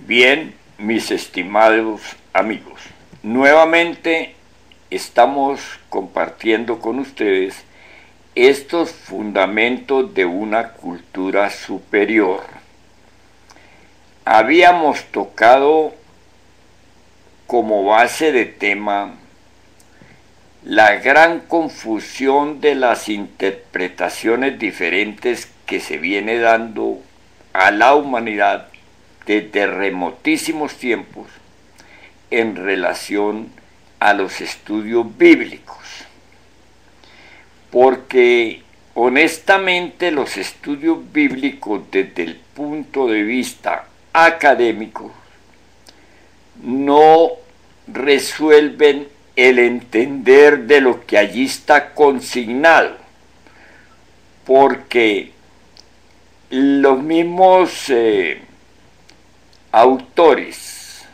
Bien, mis estimados amigos, nuevamente estamos compartiendo con ustedes estos fundamentos de una cultura superior. Habíamos tocado como base de tema la gran confusión de las interpretaciones diferentes que se viene dando a la humanidad desde remotísimos tiempos en relación a los estudios bíblicos. Porque honestamente los estudios bíblicos desde el punto de vista académico no resuelven el entender de lo que allí está consignado, porque los mismos autores,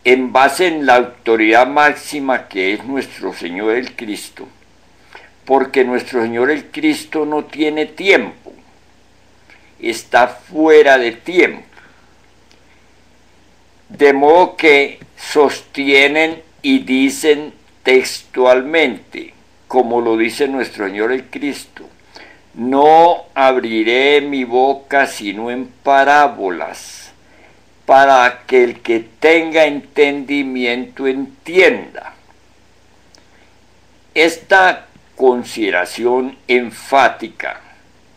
en base en la autoridad máxima que es nuestro Señor el Cristo, porque nuestro Señor el Cristo no tiene tiempo, está fuera de tiempo, de modo que sostienen y dicen textualmente, como lo dice nuestro Señor el Cristo: no abriré mi boca sino en parábolas, para que el que tenga entendimiento entienda. Esta consideración enfática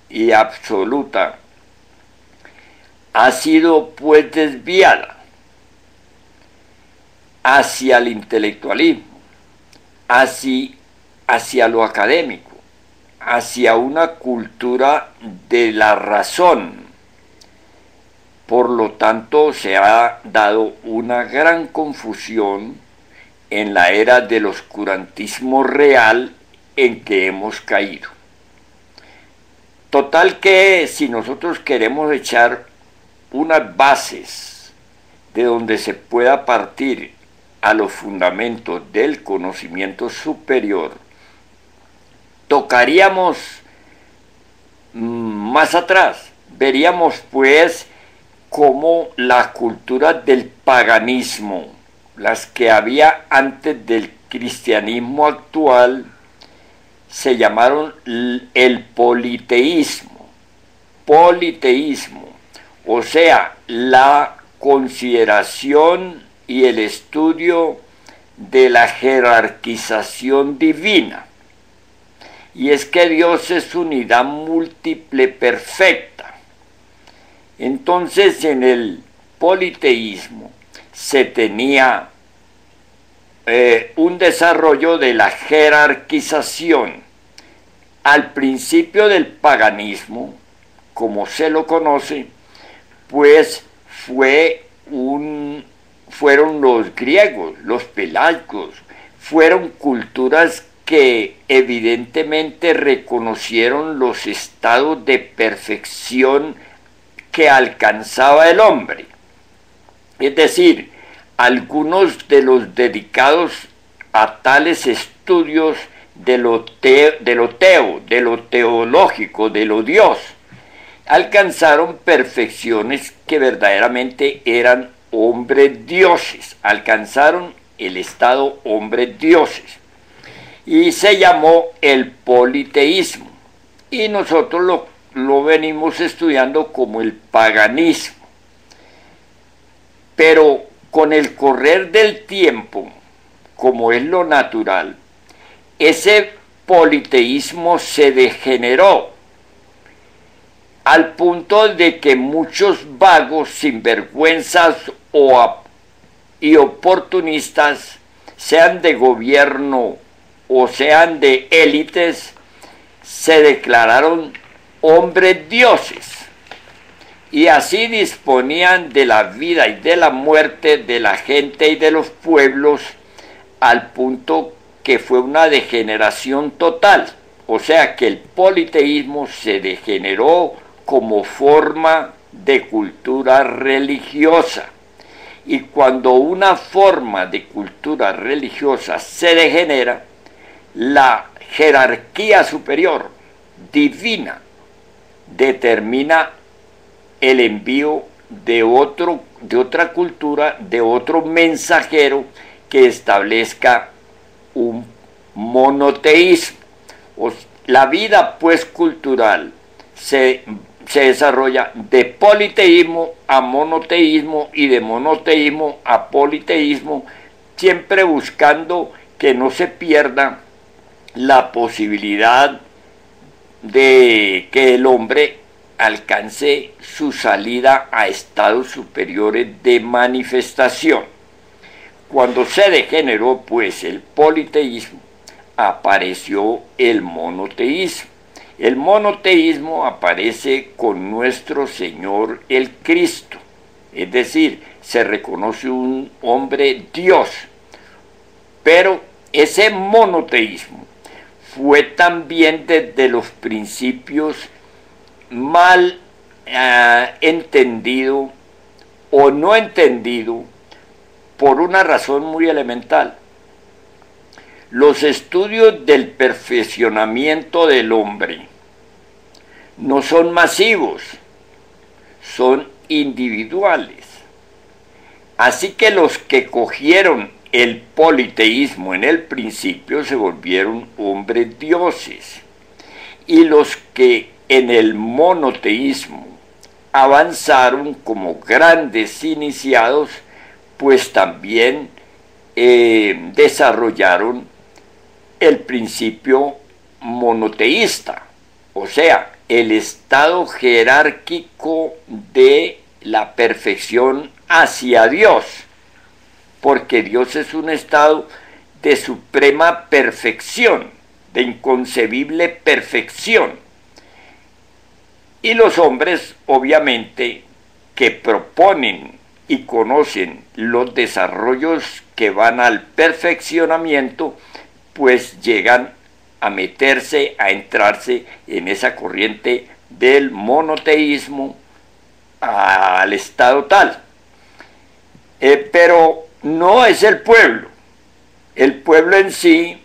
y absoluta ha sido pues desviada hacia el intelectualismo, hacia lo académico, hacia una cultura de la razón. Por lo tanto, se ha dado una gran confusión en la era del oscurantismo real en que hemos caído. Total que si nosotros queremos echar unas bases de donde se pueda partir a los fundamentos del conocimiento superior, tocaríamos más atrás, veríamos pues cómo la cultura del paganismo, las que había antes del cristianismo actual, se llamaron el politeísmo, o sea, la consideración y el estudio de la jerarquización divina. Y es que Dios es unidad múltiple perfecta. Entonces, en el politeísmo se tenía un desarrollo de la jerarquización. Al principio del paganismo, como se lo conoce, pues fueron los griegos, los pelagios, fueron culturas que evidentemente reconocieron los estados de perfección que alcanzaba el hombre. Es decir, algunos de los dedicados a tales estudios de lo teológico, de lo Dios, alcanzaron perfecciones que verdaderamente eran hombres dioses, alcanzaron el estado hombres dioses, y se llamó el politeísmo, y nosotros lo venimos estudiando como el paganismo. Pero con el correr del tiempo, como es lo natural, ese politeísmo se degeneró al punto de que muchos vagos, sinvergüenzas y oportunistas, sean de gobierno o sean de élites, se declararon hombres dioses, y así disponían de la vida y de la muerte de la gente y de los pueblos, al punto que fue una degeneración total. O sea que el politeísmo se degeneró como forma de cultura religiosa. Y cuando una forma de cultura religiosa se degenera, la jerarquía superior divina determina el envío de de otra cultura, de otro mensajero que establezca un monoteísmo. La vida pues cultural se desarrolla de politeísmo a monoteísmo y de monoteísmo a politeísmo, siempre buscando que no se pierda la posibilidad de que el hombre alcance su salida a estados superiores de manifestación. Cuando se degeneró pues el politeísmo, apareció el monoteísmo. El monoteísmo aparece con nuestro Señor el Cristo, es decir, se reconoce un hombre Dios, pero ese monoteísmo fue también desde los principios mal entendido o no entendido por una razón muy elemental. Los estudios del perfeccionamiento del hombre no son masivos, son individuales. Así que los que cogieron el politeísmo en el principio se volvieron hombres dioses, y los que en el monoteísmo avanzaron como grandes iniciados, pues también desarrollaron el principio monoteísta, o sea, el estado jerárquico de la perfección hacia Dios, porque Dios es un estado de suprema perfección, de inconcebible perfección. Y los hombres, obviamente, que proponen y conocen los desarrollos que van al perfeccionamiento, pues llegan a meterse, a entrarse en esa corriente del monoteísmo al estado tal. Pero no es el pueblo. El pueblo en sí,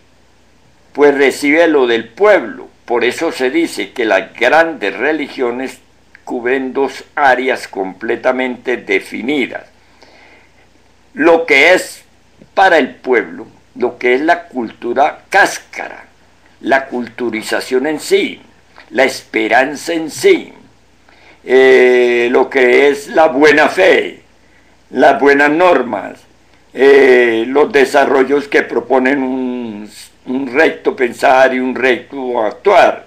pues recibe lo del pueblo. Por eso se dice que las grandes religiones cubren dos áreas completamente definidas. Lo que es para el pueblo, lo que es la cultura cáscara, la culturización en sí, la esperanza en sí, lo que es la buena fe, las buenas normas, los desarrollos que proponen un recto pensar y un recto actuar,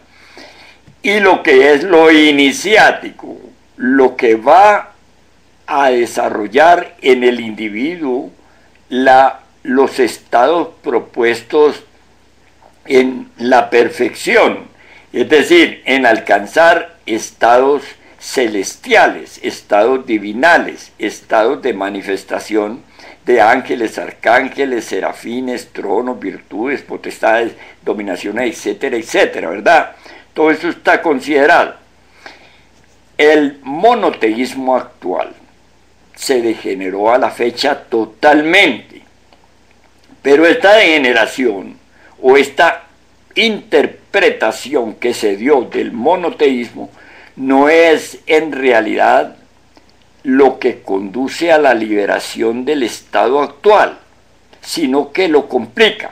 y lo que es lo iniciático, lo que va a desarrollar en el individuo los estados propuestos en la perfección, es decir, en alcanzar estados celestiales, estados divinales, estados de manifestación de ángeles, arcángeles, serafines, tronos, virtudes, potestades, dominaciones, etcétera, etcétera, ¿verdad? Todo eso está considerado. El monoteísmo actual se degeneró a la fecha totalmente, pero esta degeneración o esta interpretación que se dio del monoteísmo no es en realidad lo que conduce a la liberación del estado actual, sino que lo complica.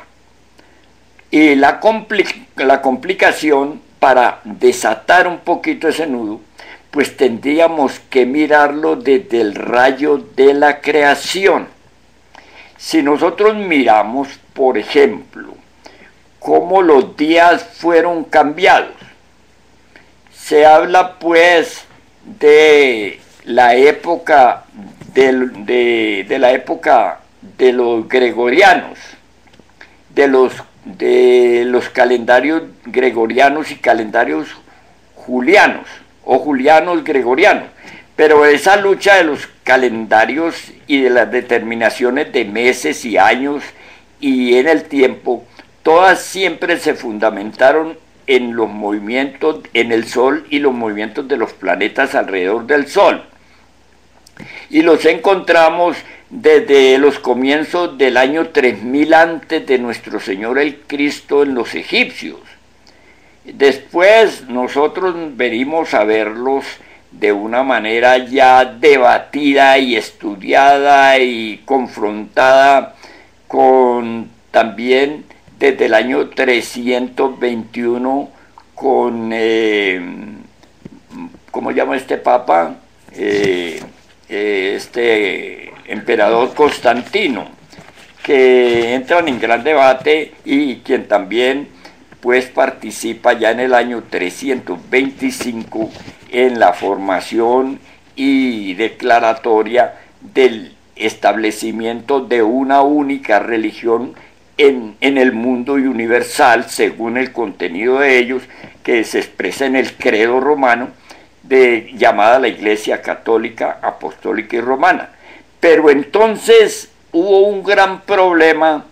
Y la complicación, para desatar un poquito ese nudo, pues tendríamos que mirarlo desde el rayo de la creación. Si nosotros miramos, por ejemplo, cómo los días fueron cambiados, se habla pues de la época de la época de los gregorianos, de los calendarios gregorianos y calendarios julianos o julianos gregorianos, pero esa lucha de los calendarios y de las determinaciones de meses y años y en el tiempo, todas siempre se fundamentaron en los movimientos en el Sol y los movimientos de los planetas alrededor del Sol. Y los encontramos desde los comienzos del año 3000 antes de nuestro Señor el Cristo en los egipcios. Después nosotros venimos a verlos de una manera ya debatida y estudiada y confrontada con también desde el año 321 con, ¿cómo llama este papa? Este emperador Constantino, que entran en gran debate y quien también pues participa ya en el año 325 en la formación y declaratoria del establecimiento de una única religión en el mundo y universal, según el contenido de ellos, que se expresa en el credo romano, llamada la Iglesia Católica, Apostólica y Romana. Pero entonces hubo un gran problema